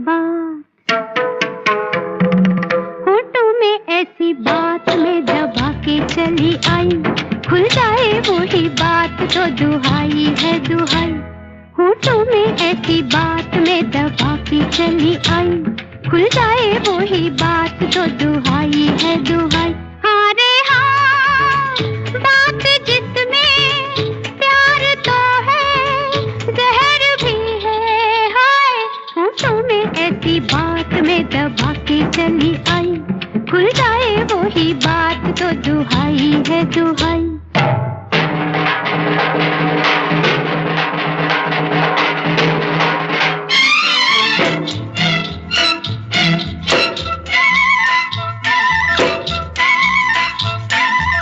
बात, होठों में ऐसी बात में दबा के चली आई, खुल जाए वही बात तो दुहाई है दुहाई। होठों में ऐसी बात में दबा के चली आई, खुल जाए वही बात तो दुहाई है दुहाई। हाँ रे हाँ, बात जिसमें प्यार तो है, जहर भी है हाय। होठों में ऐसी बात में दबा के चली आई, खुल जाए वही बात तो दुहाई है दुहाई।